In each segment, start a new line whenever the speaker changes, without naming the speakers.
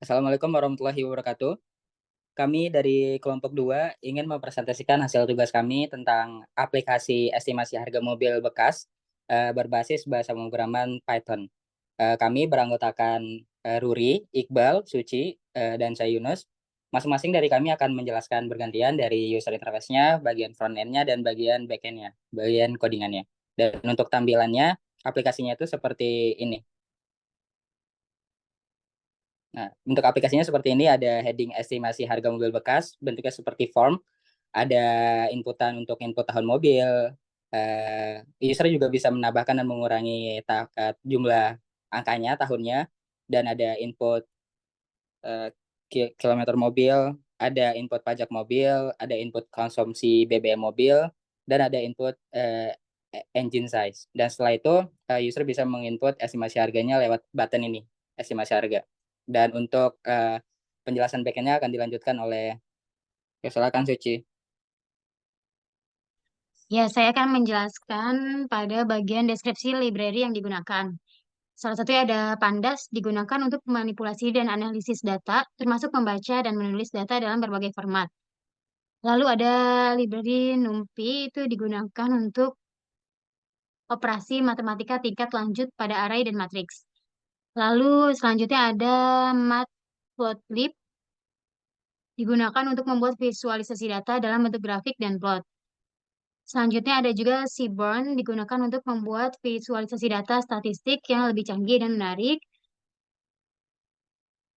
Assalamualaikum warahmatullahi wabarakatuh. Kami dari kelompok 2 ingin mempresentasikan hasil tugas kami tentang aplikasi estimasi harga mobil bekas berbasis bahasa pemrograman Python. Kami beranggotakan Ruri, Iqbal, Suci, dan saya Yunus. Masing-masing dari kami akan menjelaskan bergantian dari user interface-nya, bagian front end-nya, dan bagian back end-nya, bagian codingannya. Dan untuk tampilannya, aplikasinya itu seperti ini. Nah, untuk aplikasinya seperti ini, ada heading estimasi harga mobil bekas, bentuknya seperti form, ada inputan untuk input tahun mobil, user juga bisa menambahkan dan mengurangi jumlah angkanya tahunnya, dan ada input eh, kilometer mobil, ada input pajak mobil, ada input konsumsi BBM mobil, dan ada input engine size. Dan setelah itu user bisa menginput estimasi harganya lewat button ini, estimasi harga. Dan untuk penjelasan backend-nya akan dilanjutkan oleh, ya silakan Suci.
Ya, saya akan menjelaskan pada bagian deskripsi library yang digunakan. Salah satunya ada Pandas digunakan untuk manipulasi dan analisis data, termasuk membaca dan menulis data dalam berbagai format. Lalu ada library NumPy itu digunakan untuk operasi matematika tingkat lanjut pada array dan matriks. Lalu selanjutnya ada Matplotlib digunakan untuk membuat visualisasi data dalam bentuk grafik dan plot. Selanjutnya ada juga Seaborn digunakan untuk membuat visualisasi data statistik yang lebih canggih dan menarik.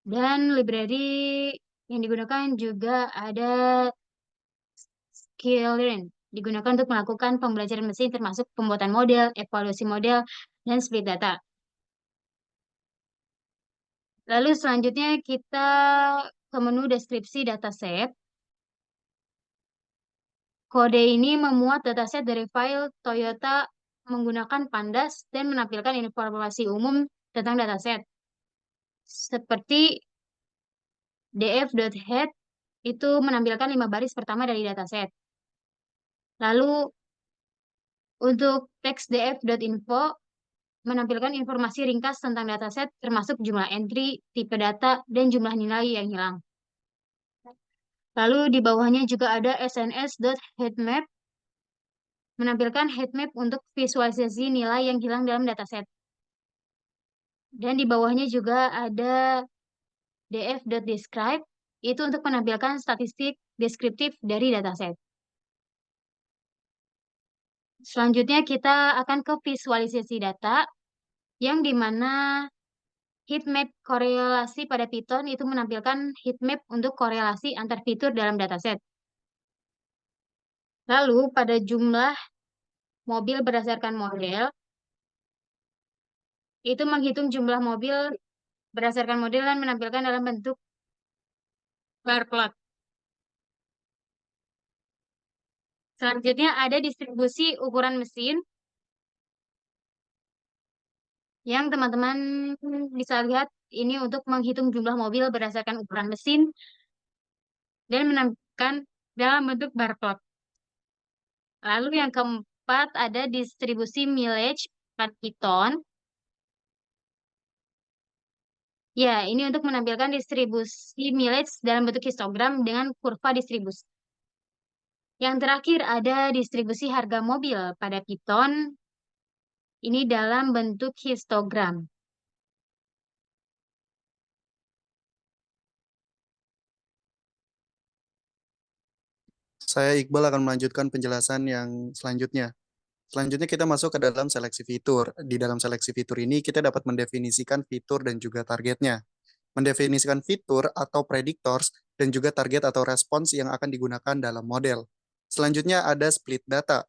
Dan library yang digunakan juga ada Sklearn digunakan untuk melakukan pembelajaran mesin termasuk pembuatan model, evaluasi model, dan split data. Lalu selanjutnya kita ke menu deskripsi dataset. Kode ini memuat dataset dari file Toyota menggunakan Pandas dan menampilkan informasi umum tentang dataset. Seperti df.head itu menampilkan 5 baris pertama dari dataset. Lalu untuk teks df.info menampilkan informasi ringkas tentang dataset termasuk jumlah entry, tipe data, dan jumlah nilai yang hilang. Lalu di bawahnya juga ada sns.headmap menampilkan headmap untuk visualisasi nilai yang hilang dalam dataset. Dan di bawahnya juga ada df.describe itu untuk menampilkan statistik deskriptif dari dataset. Selanjutnya kita akan ke visualisasi data yang dimana heatmap korelasi pada Python itu menampilkan heatmap untuk korelasi antar fitur dalam dataset. Lalu pada jumlah mobil berdasarkan model, itu menghitung jumlah mobil berdasarkan model dan menampilkan dalam bentuk bar plot. Selanjutnya ada distribusi ukuran mesin yang teman-teman bisa lihat ini untuk menghitung jumlah mobil berdasarkan ukuran mesin dan menampilkan dalam bentuk bar plot. Lalu yang keempat ada distribusi mileage per Python. Ya, ini untuk menampilkan distribusi mileage dalam bentuk histogram dengan kurva distribusi. Yang terakhir ada distribusi harga mobil pada Python. Ini dalam bentuk histogram.
Saya Iqbal akan melanjutkan penjelasan yang selanjutnya. Selanjutnya kita masuk ke dalam seleksi fitur. Di dalam seleksi fitur ini kita dapat mendefinisikan fitur dan juga targetnya. Mendefinisikan fitur atau predictors dan juga target atau respons yang akan digunakan dalam model. Selanjutnya ada split data.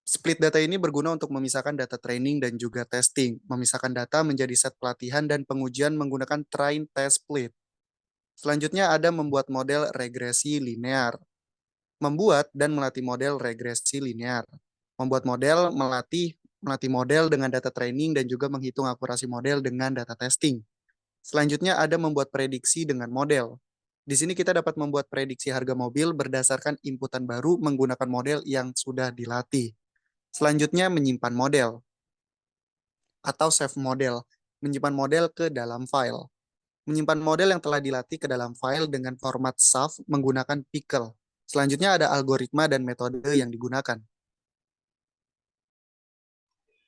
Split data ini berguna untuk memisahkan data training dan juga testing, memisahkan data menjadi set pelatihan dan pengujian menggunakan train test split. Selanjutnya ada membuat model regresi linear. Membuat dan melatih model regresi linear. Membuat model, melatih model dengan data training dan juga menghitung akurasi model dengan data testing. Selanjutnya ada membuat prediksi dengan model. Di sini kita dapat membuat prediksi harga mobil berdasarkan inputan baru menggunakan model yang sudah dilatih. Selanjutnya menyimpan model atau save model. menyimpan model ke dalam file. Menyimpan model yang telah dilatih ke dalam file dengan format SAF menggunakan pickle. Selanjutnya ada algoritma dan metode yang digunakan.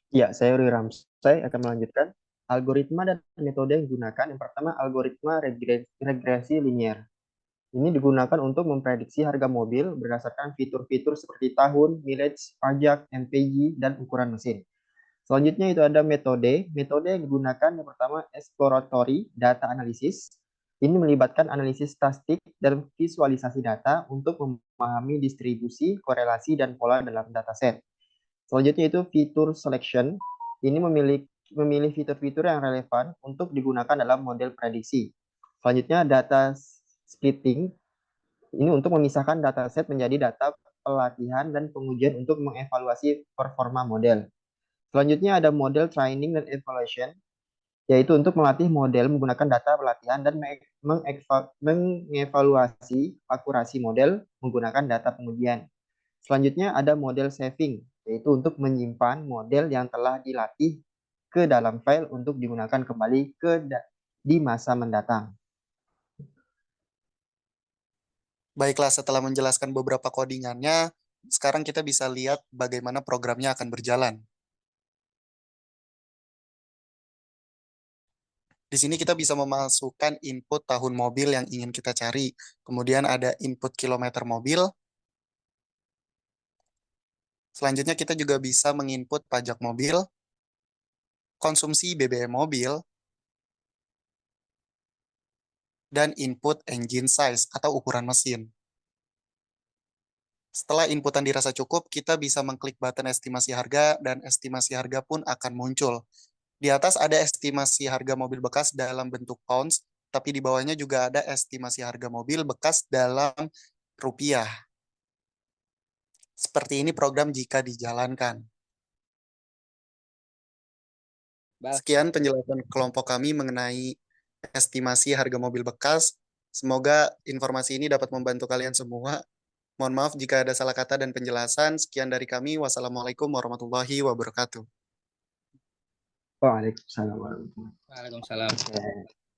Ya, saya Rui Ramsay akan melanjutkan. Algoritma dan metode yang digunakan. Yang pertama, algoritma regresi linear. Ini digunakan untuk memprediksi harga mobil berdasarkan fitur-fitur seperti tahun, mileage, pajak, MPG, dan ukuran mesin. Selanjutnya itu ada metode. Metode yang digunakan yang pertama exploratory data analysis. Ini melibatkan analisis statistik dan visualisasi data untuk memahami distribusi, korelasi, dan pola dalam dataset. Selanjutnya itu fitur selection. Ini memilih fitur-fitur yang relevan untuk digunakan dalam model prediksi. Selanjutnya data splitting. Ini untuk memisahkan dataset menjadi data pelatihan dan pengujian untuk mengevaluasi performa model. Selanjutnya ada model training dan evaluation, yaitu untuk melatih model menggunakan data pelatihan dan mengevaluasi akurasi model menggunakan data pengujian. Selanjutnya ada model saving, yaitu untuk menyimpan model yang telah dilatih ke dalam file untuk digunakan kembali di masa mendatang.
Baiklah, setelah menjelaskan beberapa codingannya, sekarang kita bisa lihat bagaimana programnya akan berjalan. Di sini kita bisa memasukkan input tahun mobil yang ingin kita cari. Kemudian ada input kilometer mobil. Selanjutnya kita juga bisa menginput pajak mobil, konsumsi BBM mobil, dan input engine size atau ukuran mesin. Setelah inputan dirasa cukup, kita bisa mengklik button estimasi harga dan estimasi harga pun akan muncul. Di atas ada estimasi harga mobil bekas dalam bentuk pounds, tapi di bawahnya juga ada estimasi harga mobil bekas dalam rupiah. Seperti ini program jika dijalankan. Sekian penjelasan kelompok kami mengenai estimasi harga mobil bekas. Semoga informasi ini dapat membantu kalian semua. Mohon maaf jika ada salah kata dan penjelasan. Sekian dari kami. Wassalamualaikum warahmatullahi wabarakatuh.
Waalaikumsalam warahmatullahi
Waalaikumsalam.
wabarakatuh.